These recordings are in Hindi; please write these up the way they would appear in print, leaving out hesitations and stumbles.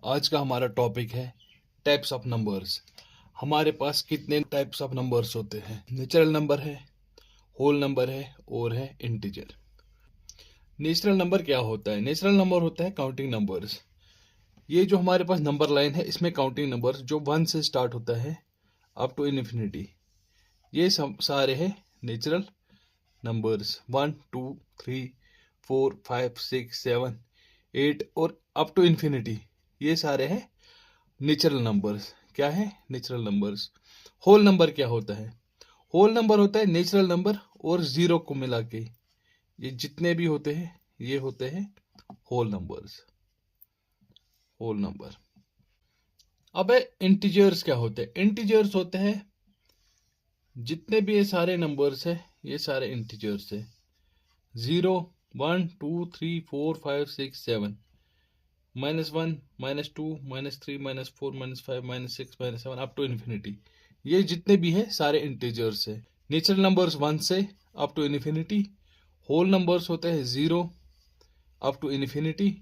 आज का हमारा टॉपिक है टाइप्स ऑफ नंबर्स। हमारे पास कितने टाइप्स ऑफ नंबर्स होते हैं? नेचुरल नंबर है, होल नंबर है और है इंटीजर। नेचुरल नंबर क्या होता है? नेचुरल नंबर होता है काउंटिंग नंबर्स। ये जो हमारे पास नंबर लाइन है इसमें काउंटिंग नंबर्स जो 1 से स्टार्ट होता है अप टू इन्फिनिटी, ये सब सारे हैं नेचुरल नंबर्स। 1 2 3 4 5 6 7 8 और अप टू इन्फिनिटी, ये सारे हैं नेचुरल नंबर्स। क्या है नेचुरल नंबर्स? होल नंबर क्या होता है? होल नंबर होता है नेचुरल नंबर और जीरो को मिला के, ये जितने भी होते हैं ये होते हैं होल नंबर्स। Whole number. अब इंटीजर्स क्या होते हैं? इंटीजर्स होते हैं जितने भी ये सारे नंबर्स है, ये सारे इंटीजर्स है। 0 1 2 3 4 5 6 7 -1 -2 -3 -4 -5 -6 -7 अप टू इन्फिनिटी, ये जितने भी है सारे इंटीजर्स है। नेचुरल नंबर्स 1 से up to infinity, whole numbers होते हैं 0 अप टू इन्फिनिटी।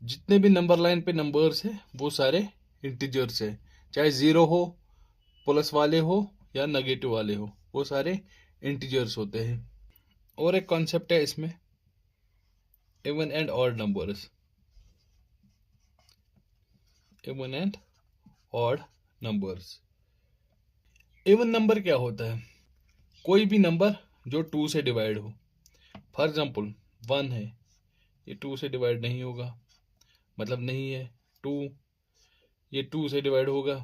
जितने भी नंबर लाइन पे नंबर्स है वो सारे इंटीजर्स है, चाहे 0 हो, प्लस वाले हो या नेगेटिव वाले हो, वो सारे इंटीजर्स होते हैं। और एक कॉन्सेप्ट है इसमें, even and odd numbers. Even and odd numbers. Even number क्या होता है? कोई भी नंबर जो 2 से डिवाइड हो। फॉर एग्जांपल 1 है, ये 2 से डिवाइड नहीं होगा, मतलब नहीं है। 2, ये 2 से डिवाइड होगा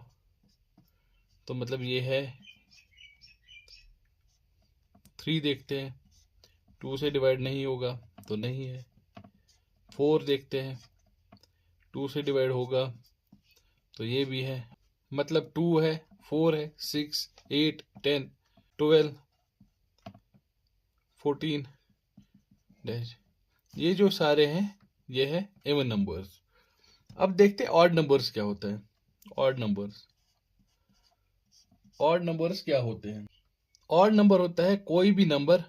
तो मतलब ये है। 3 देखते हैं, 2 से डिवाइड नहीं होगा तो नहीं है। 4 देखते हैं, 2 से डिवाइड होगा तो ये भी है, मतलब 2 है, 4 है, 6 8 10 12 14 डैश, ये जो सारे हैं ये है इवन नंबर्स। अब देखते हैं ऑड नंबर्स क्या होता है। Odd numbers. ऑड नंबर्स क्या होते हैं? ऑड नंबर होता है कोई भी नंबर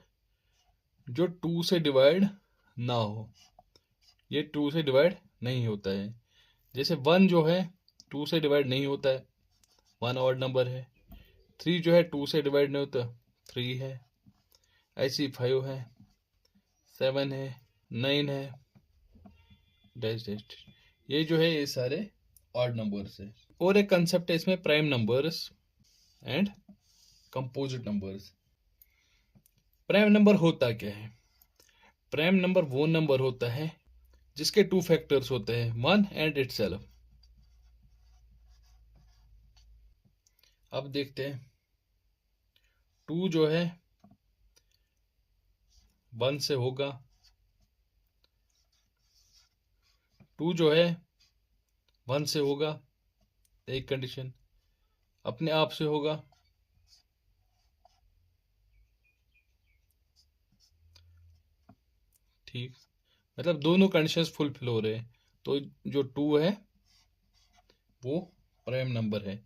जो 2 से डिवाइड ना हो। ये 2 से डिवाइड नहीं होता है। जैसे 1 जो है 2 से डिवाइड नहीं होता है, 1 ऑड नंबर है। 3 जो है 2 से डिवाइड नहीं होता, 3 है। ऐसी 5 है, 7 है, 9 है, डैश डैश। ये जो है ये सारे ऑड नंबर्स है। और एक कंसेप्ट है इसमें, prime numbers and composite numbers. Prime number होता क्या है? प्राइम नंबर वो नंबर होता है जिसके 2 फैक्टर्स होते हैं, 1 एंड इटसेल्फ। अब देखते हैं 2 जो है 1 से होगा, 2 जो है 1 से होगा, एक कंडीशन। अपने आप से होगा, ठीक, मतलब दोनों कंडीशंस फुलफिल हो रहे हैं तो जो 2 है वो प्राइम नंबर है।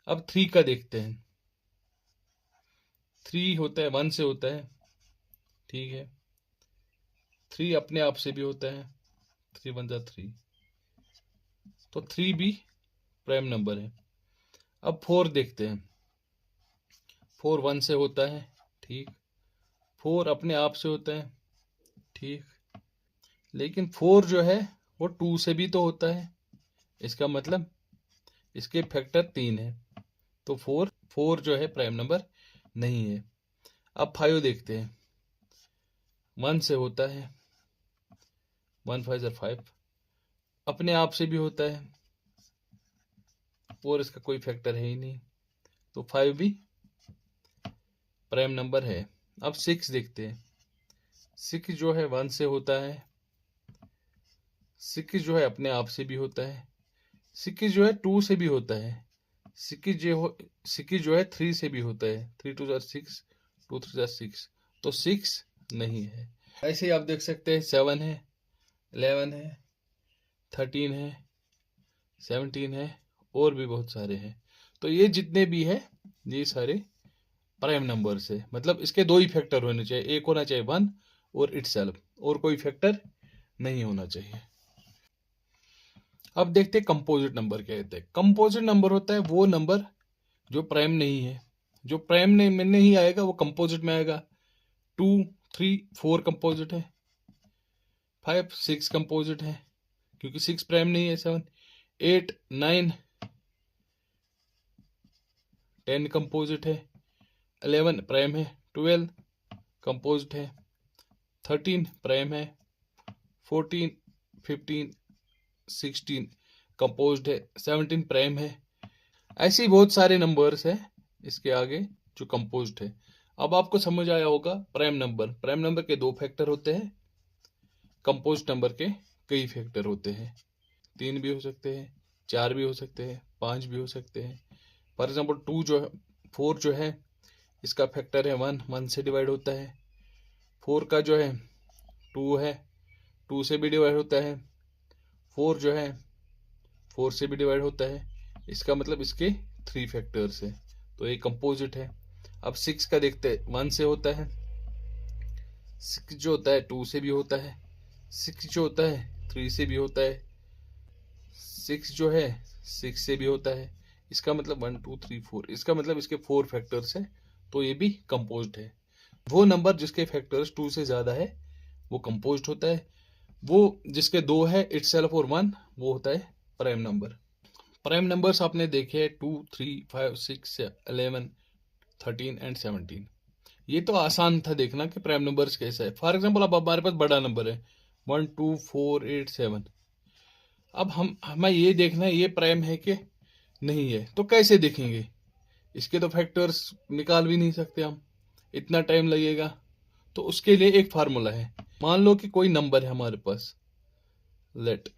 अब 3 का देखते हैं। 3 होता है 1 से होता है, ठीक है। 3 अपने आप से भी होता है, 3 1 जा 3, तो 3 भी प्राइम नंबर है। अब 4 देखते हैं। 4 1 से होता है, ठीक। 4 अपने आप से होता है, ठीक। लेकिन 4 जो है वो 2 से भी तो होता है, इसका मतलब इसके फैक्टर 3 है, तो 4 जो है प्राइम नंबर नहीं है। अब 5 देखते हैं। 1 से होता है, 1 5 जा 5, अपने आप से भी होता है और इसका कोई फैक्टर है ही नहीं, तो 5 भी प्राइम नंबर है। अब 6 देखते हैं। 6 जो है 1 से होता है, 6 जो है अपने आप से भी होता है, 6 जो है 2 से भी होता है, 6 जो है 3 से भी होता है, 3 2 जा 6, 2 3 जा 6, तो 6 नहीं है। ऐसे ही आप देख सकते हैं 7 है, 11 है, 13 है, 17 है और भी बहुत सारे हैं। तो ये जितने भी है ये सारे प्राइम नंबर्स है। मतलब इसके 2 ही फैक्टर होने चाहिए, एक होना चाहिए 1 और इटसेल्फ, और कोई फैक्टर नहीं होना चाहिए। अब देखते हैं कंपोजिट नंबर क्या कहते हैं। कंपोजिट नंबर होता है वो नंबर जो प्राइम नहीं है। जो प्राइम में नहीं आएगा वो कंपोजिट में आएगा। 2, 3, 4 कंपोजिट है, 5, 6 कंपोजिट है क्योंकि 6 प्राइम नहीं है। 7, 8, 9, 10 कंपोजिट है। 11 प्राइम है। 12 कंपोजिट है। 13 प्राइम है। 14, 15, 16 कंपोजिट है। 17 प्राइम है। ऐसे ही बहुत सारे नंबर्स है इसके आगे जो कंपोजिट है। अब आपको समझ आया होगा प्राइम नंबर। प्राइम नंबर के 2 फैक्टर होते हैं, कंपोजिट नंबर के कई फैक्टर होते हैं। 3 भी हो सकते हैं, 4 भी हो सकते हैं, 5 भी हो सकते हैं। फॉर एग्जाम्पल 4 जो है इसका फैक्टर है 1, 1 से डिवाइड होता है। 4 का जो है 2 है, 2 से भी डिवाइड होता है। 4 जो है 4 से भी डिवाइड होता है। इसका मतलब इसके 3 फैक्टर्स है, तो ये कंपोजिट है। अब 6 का देखते हैं, 1 से होता है। 6 जो होता है 2 से भी होता है। 6 जो होता है 3 से भी होता है। 6 जो है 6 से भी होता है। इसका मतलब 1, 2, 3, 4, इसका मतलब इसके 4 फैक्टर्स है, तो ये भी कंपोज्ड है। वो नंबर जिसके फैक्टर्स 2 से ज्यादा है वो कंपोज्ड होता है। वो जिसके 2 है इटसेल्फ और 1 वो होता है प्राइम नंबर। प्राइम नंबर्स आपने देखे 2, 3, 5, 6, 11, 13 एंड 17। ये तो आसान था देखना कि प्राइम नंबर्स कैसा है। फॉर एग्जाम्पल अब हमारे पास बड़ा नंबर है 1, 2, 4, 8, 7। अब हमें ये देखना है ये प्राइम है कि नहीं है। तो कैसे देखेंगे? इसके तो फैक्टर्स निकाल भी नहीं सकते हम, इतना टाइम लगेगा। तो उसके लिए एक फार्मूला है। मान लो कि कोई नंबर है हमारे पास, लेट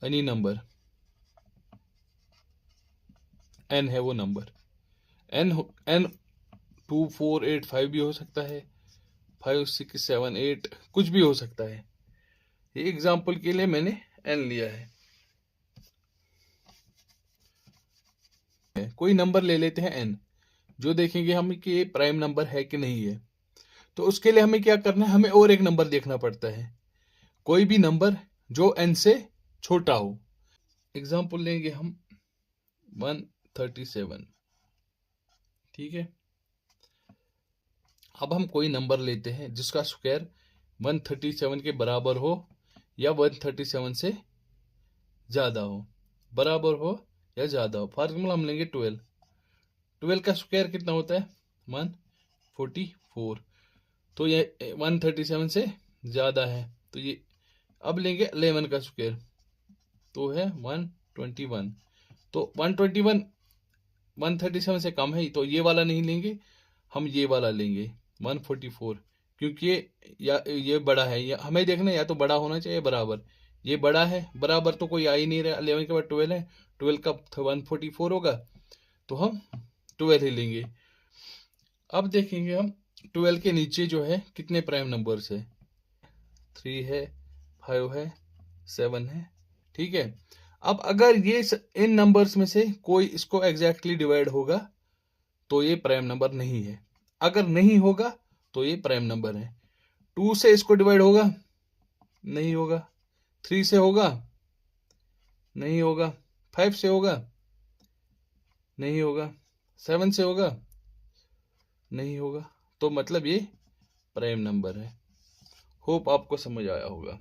एनी नंबर n है वो नंबर। n 2, 4, 8, 5 भी हो सकता है, 5, 6, 7, 8 कुछ भी हो सकता है। ये एग्जाम्पल के लिए मैंने n लिया है। कोई नंबर ले लेते हैं n, जो देखेंगे हम कि ये प्राइम नंबर है कि नहीं है। तो उसके लिए हमें क्या करना है, हमें और एक नंबर देखना पड़ता है, कोई भी नंबर जो n से छोटा हो। एग्जाम्पल लेंगे हम 137, ठीक है। अब हम कोई नंबर लेते हैं जिसका स्क्वायर 137 के बराबर हो या 137 से ज्यादा हो, बराबर हो या ज्यादा हो। फॉर एग्जाम्पल हम लेंगे 12। 12 का स्क्वायर कितना होता है 144। तो ये 137 से ज्यादा है, तो ये अब लेंगे 11 का स्क्वायर, तो है 121। तो 121 137 से कम है, तो ये वाला नहीं लेंगे, हम ये वाला लेंगे 144, क्योंकि ये बड़ा है। या हमें देखना है या तो बड़ा होना चाहिए बराबर। ये बड़ा है, बराबर तो कोई आ ही नहीं रहा। 11 के बाद 12 है, 12 का 144 होगा, तो हम 12 ही लेंगे। अब देखेंगे हम 12 के नीचे जो है कितने प्राइम नंबर्स है। 3 है, 5 है, 7 है, ठीक है। अब अगर ये इन नंबर्स में से कोई इसको एग्जैक्टली डिवाइड होगा तो ये प्राइम नंबर नहीं है। अगर नहीं होगा तो ये प्राइम नंबर है। 2 से इसको डिवाइड होगा, नहीं होगा। 3 से होगा, नहीं होगा। 5 से होगा, नहीं होगा। 7 से होगा, नहीं होगा। तो मतलब ये प्राइम नंबर है। होप आपको समझ आया होगा।